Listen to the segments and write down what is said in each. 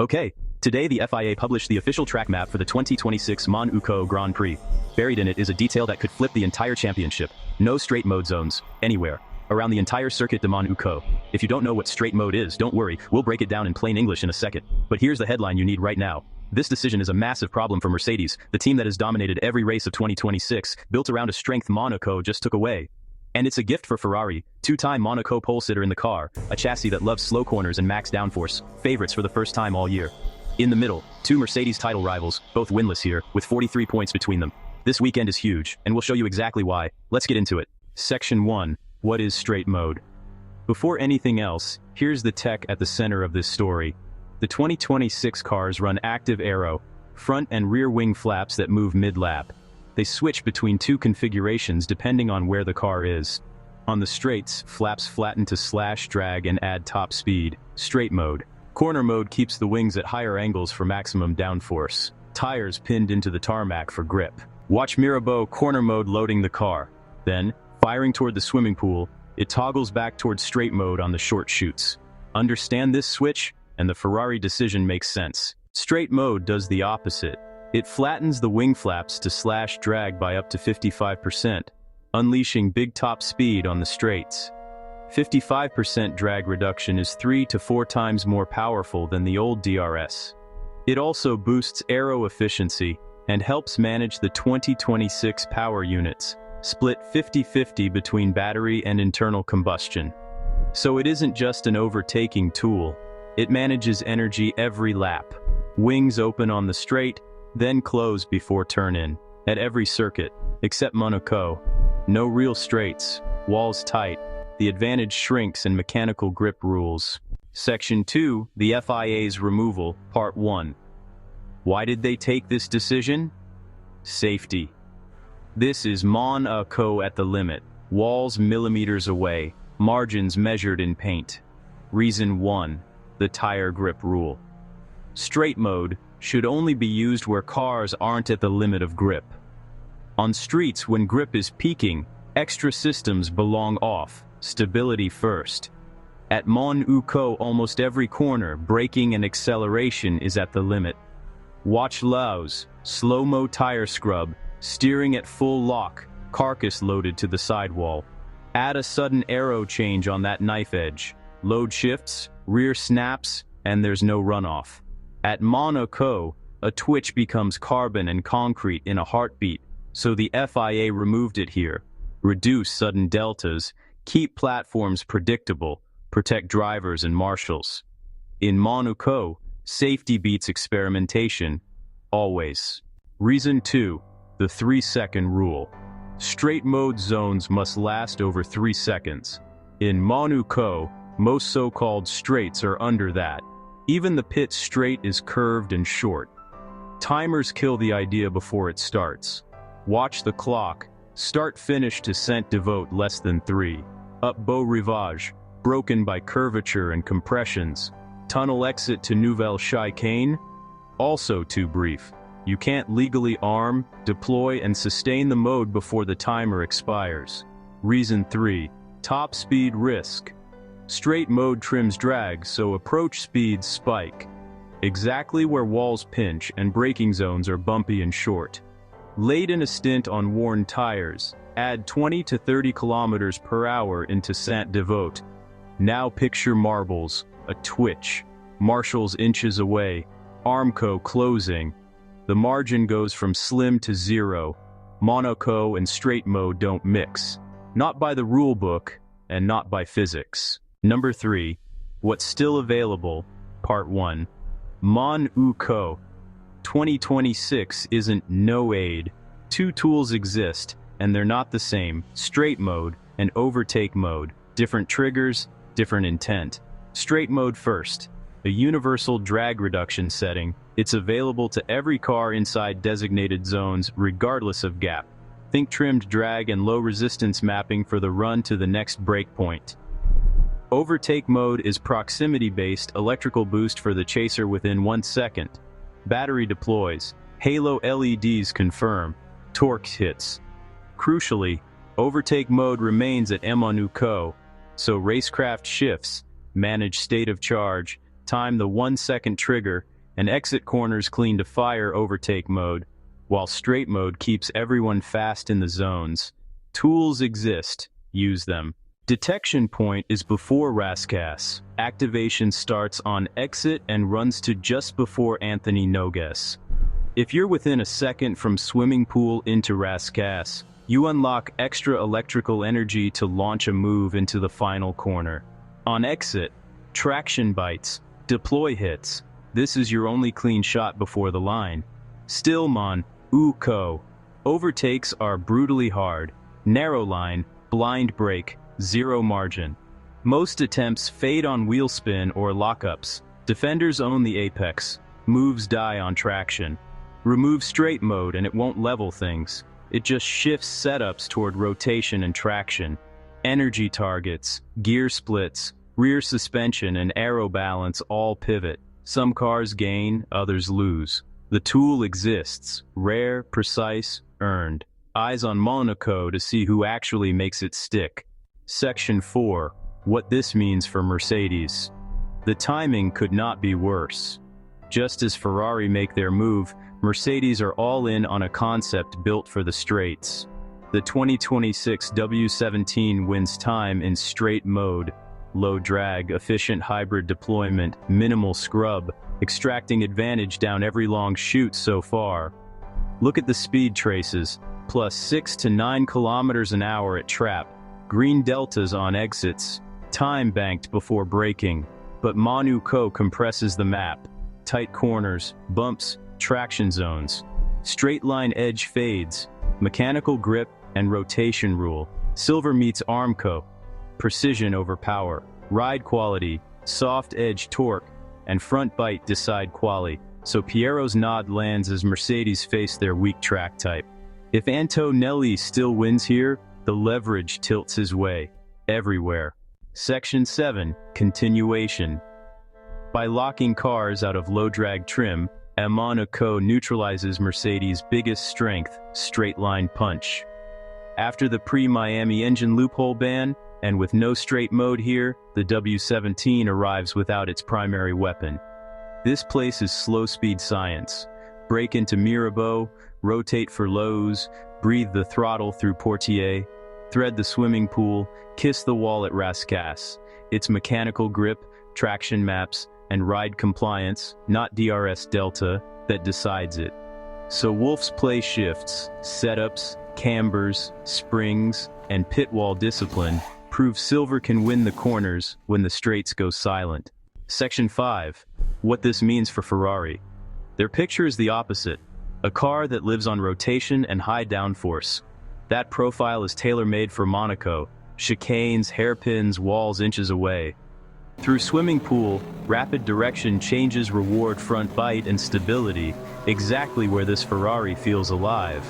Okay, today the FIA published the official track map for the 2026 Monaco Grand Prix. Buried in it is a detail that could flip the entire championship. No straight mode zones, anywhere, around the entire Circuit de Monaco. If you don't know what straight mode is, don't worry, we'll break it down in plain English in a second. But here's the headline you need right now. This decision is a massive problem for Mercedes, the team that has dominated every race of 2026, built around a strength Monaco just took away. And it's a gift for Ferrari, two-time Monaco pole sitter in the car, a chassis that loves slow corners and max downforce, favorites for the first time all year. In the middle, two Mercedes title rivals, both winless here, with 43 points between them. This weekend is huge, and we'll show you exactly why. Let's get into it. Section 1. What is straight mode? Before anything else, here's the tech at the center of this story. The 2026 cars run active aero, front and rear wing flaps that move mid-lap. They switch between two configurations depending on where the car is. On the straights, flaps flatten to slash, drag, and add top speed. Straight mode. Corner mode keeps the wings at higher angles for maximum downforce. Tires pinned into the tarmac for grip. Watch Mirabeau corner mode loading the car. Then, firing toward the swimming pool, it toggles back towards straight mode on the short chutes. Understand this switch, and the Ferrari decision makes sense. Straight mode does the opposite. It flattens the wing flaps to slash drag by up to 55%, unleashing big top speed on the straights. 55% drag reduction is 3 to 4 times more powerful than the old DRS. It also boosts aero efficiency and helps manage the 2026 power units, split 50-50 between battery and internal combustion. So it isn't just an overtaking tool. It manages energy every lap. Wings open on the straight, then close before turn-in. At every circuit, except Monaco. No real straights, walls tight, the advantage shrinks and mechanical grip rules. Section 2, the FIA's removal, Part 1. Why did they take this decision? Safety. This is Monaco at the limit, walls millimeters away, margins measured in paint. Reason 1, the tire grip rule. Straight mode should only be used where cars aren't at the limit of grip. On streets, when grip is peaking, extra systems belong off, stability first. At Monaco, almost every corner, braking and acceleration is at the limit. Watch Laos, slow-mo tire scrub, steering at full lock, carcass loaded to the sidewall. Add a sudden aero change on that knife edge. Load shifts, rear snaps, and there's no runoff. At Monaco, a twitch becomes carbon and concrete in a heartbeat, so the FIA removed it here. Reduce sudden deltas, keep platforms predictable, protect drivers and marshals. In Monaco, safety beats experimentation, always. Reason 2, the 3-second rule. Straight mode zones must last over 3 seconds. In Monaco, most so-called straights are under that. Even the pit straight is curved and short. Timers kill the idea before it starts. Watch the clock. Start-finish descent devote less than 3. Up Beau Rivage, broken by curvature and compressions. Tunnel exit to Nouvelle Chicane, also too brief. You can't legally arm, deploy, and sustain the mode before the timer expires. Reason 3, top speed risk. Straight mode trims drag, so approach speeds spike. Exactly where walls pinch and braking zones are bumpy and short. Late in a stint on worn tires, add 20 to 30 kilometers per hour into Saint-Devote. Now picture marbles, a twitch, marshals inches away, Armco closing. The margin goes from slim to 0. Monaco and straight mode don't mix. Not by the rule book, and not by physics. Number 3, what's still available, Part 1. Monaco 2026 isn't no aid. Two tools exist, and they're not the same. Straight mode and overtake mode. Different triggers, different intent. Straight mode first. A universal drag reduction setting. It's available to every car inside designated zones, regardless of gap. Think trimmed drag and low resistance mapping for the run to the next breakpoint. Overtake mode is proximity-based electrical boost for the chaser within 1 second. Battery deploys. Halo LEDs confirm. Torque hits. Crucially, overtake mode remains at Monaco, so racecraft shifts, manage state of charge, time the 1-second trigger, and exit corners clean to fire overtake mode, while straight mode keeps everyone fast in the zones. Tools exist, use them. Detection point is before Rascasse. Activation starts on exit and runs to just before Anthony Nogues. If you're within a second from swimming pool into Rascasse, you unlock extra electrical energy to launch a move into the final corner. On exit, traction bites, deploy hits. This is your only clean shot before the line. Still Monaco. Overtakes are brutally hard. Narrow line, blind brake, zero margin. Most attempts fade on wheel spin or lockups. Defenders own the apex. Moves die on traction. Remove straight mode and it won't level things. It just shifts setups toward rotation and traction. Energy targets, gear splits, rear suspension and aero balance all pivot. Some cars gain, others lose. The tool exists, rare, precise, earned. Eyes on Monaco to see who actually makes it stick. Section 4. What this means for Mercedes. The timing could not be worse. Just as Ferrari make their move, Mercedes are all in on a concept built for the straights. The 2026 W17 wins time in straight mode, low drag, efficient hybrid deployment, minimal scrub, extracting advantage down every long chute so far. Look at the speed traces, plus 6 to 9 kilometers an hour at trap, green deltas on exits, time banked before braking. But Monaco compresses the map, tight corners, bumps, traction zones, straight line edge fades, mechanical grip and rotation rule. Silver meets Armco, precision over power, ride quality, soft edge torque, and front bite decide quali. So Piero's nod lands as Mercedes face their weak track type. If Antonelli still wins here, the leverage tilts his way, everywhere. Section 7, Continuation. By locking cars out of low-drag trim, Monaco neutralizes Mercedes' biggest strength, straight-line punch. After the pre-Miami engine loophole ban, and with no straight mode here, the W17 arrives without its primary weapon. This place is slow-speed science. Brake into Mirabeau, rotate for lows, breathe the throttle through Portier, thread the swimming pool, kiss the wall at Rascasse. It's mechanical grip, traction maps, and ride compliance, not DRS delta, that decides it. So Wolff's play shifts, setups, cambers, springs, and pit wall discipline prove Silver can win the corners when the straights go silent. Section 5. What this means for Ferrari. Their picture is the opposite. A car that lives on rotation and high downforce. That profile is tailor-made for Monaco. Chicanes, hairpins, walls inches away. Through swimming pool, rapid direction changes reward front bite and stability, exactly where this Ferrari feels alive.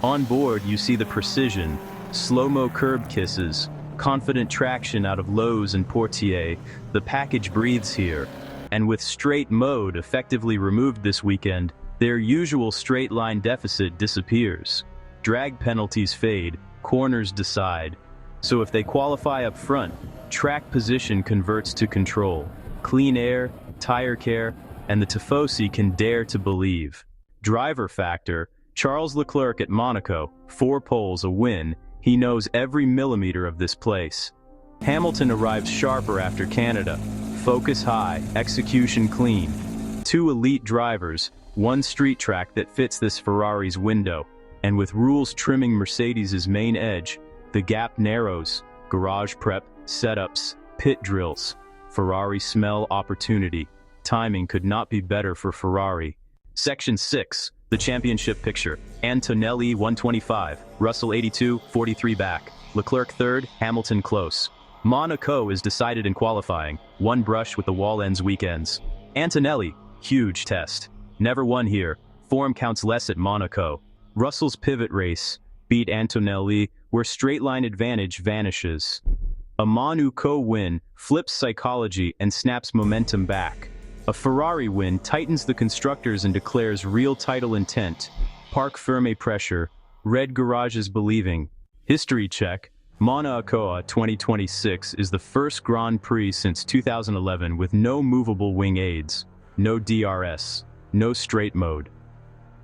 On board, you see the precision, slow-mo curb kisses, confident traction out of lows and Portier. The package breathes here. And with straight mode effectively removed this weekend, their usual straight-line deficit disappears. Drag penalties fade, corners decide. So if they qualify up front, track position converts to control. Clean air, tire care, and the Tifosi can dare to believe. Driver factor, Charles Leclerc at Monaco, 4 poles, a win. He knows every millimeter of this place. Hamilton arrives sharper after Canada. Focus high, execution clean. 2 elite drivers, 1 street track that fits this Ferrari's window. And with rules trimming Mercedes' main edge, the gap narrows. Garage prep, setups, pit drills. Ferrari smell opportunity. Timing could not be better for Ferrari. Section 6. The championship picture. Antonelli 125, Russell 82, 43 back. Leclerc 3rd, Hamilton close. Monaco is decided in qualifying. 1 brush with the wall ends weekends. Antonelli, huge test. Never won here. Form counts less at Monaco. Russell's pivot race beat Antonelli, where straight-line advantage vanishes. A Monaco win flips psychology and snaps momentum back. A Ferrari win tightens the constructors and declares real title intent. Parc ferme pressure, red garages believing. History check, Monaco 2026 is the first Grand Prix since 2011 with no movable wing aids, no DRS, no straight mode.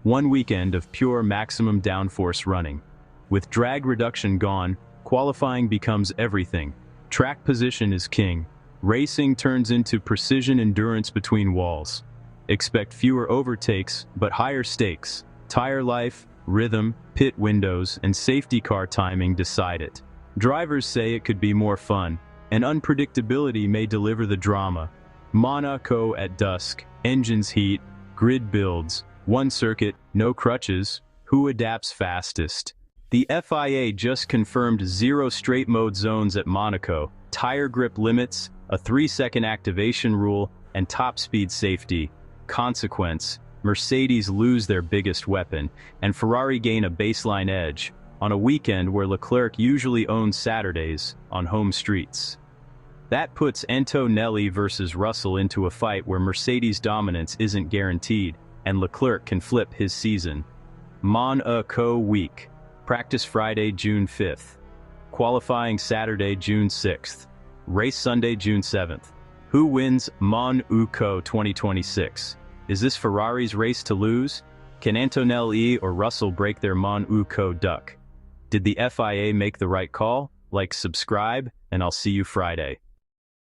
One weekend of pure maximum downforce running. With drag reduction gone, qualifying becomes everything. Track position is king. Racing turns into precision endurance between walls. Expect fewer overtakes, but higher stakes. Tire life, rhythm, pit windows, and safety car timing decide it. Drivers say it could be more fun, and unpredictability may deliver the drama. Monaco at dusk, engines heat, grid builds, one circuit, no crutches, who adapts fastest? The FIA just confirmed 0 straight mode zones at Monaco, tire grip limits, a 3-second activation rule, and top speed safety. Consequence: Mercedes lose their biggest weapon, and Ferrari gain a baseline edge, on a weekend where Leclerc usually owns Saturdays, on home streets. That puts Antonelli versus Russell into a fight where Mercedes' dominance isn't guaranteed, and Leclerc can flip his season. Monaco week. Practice Friday, June 5th. Qualifying Saturday, June 6th. Race Sunday, June 7th. Who wins Monaco 2026? Is this Ferrari's race to lose? Can Antonelli or Russell break their Monaco duck? Did the FIA make the right call? Like, subscribe, and I'll see you Friday.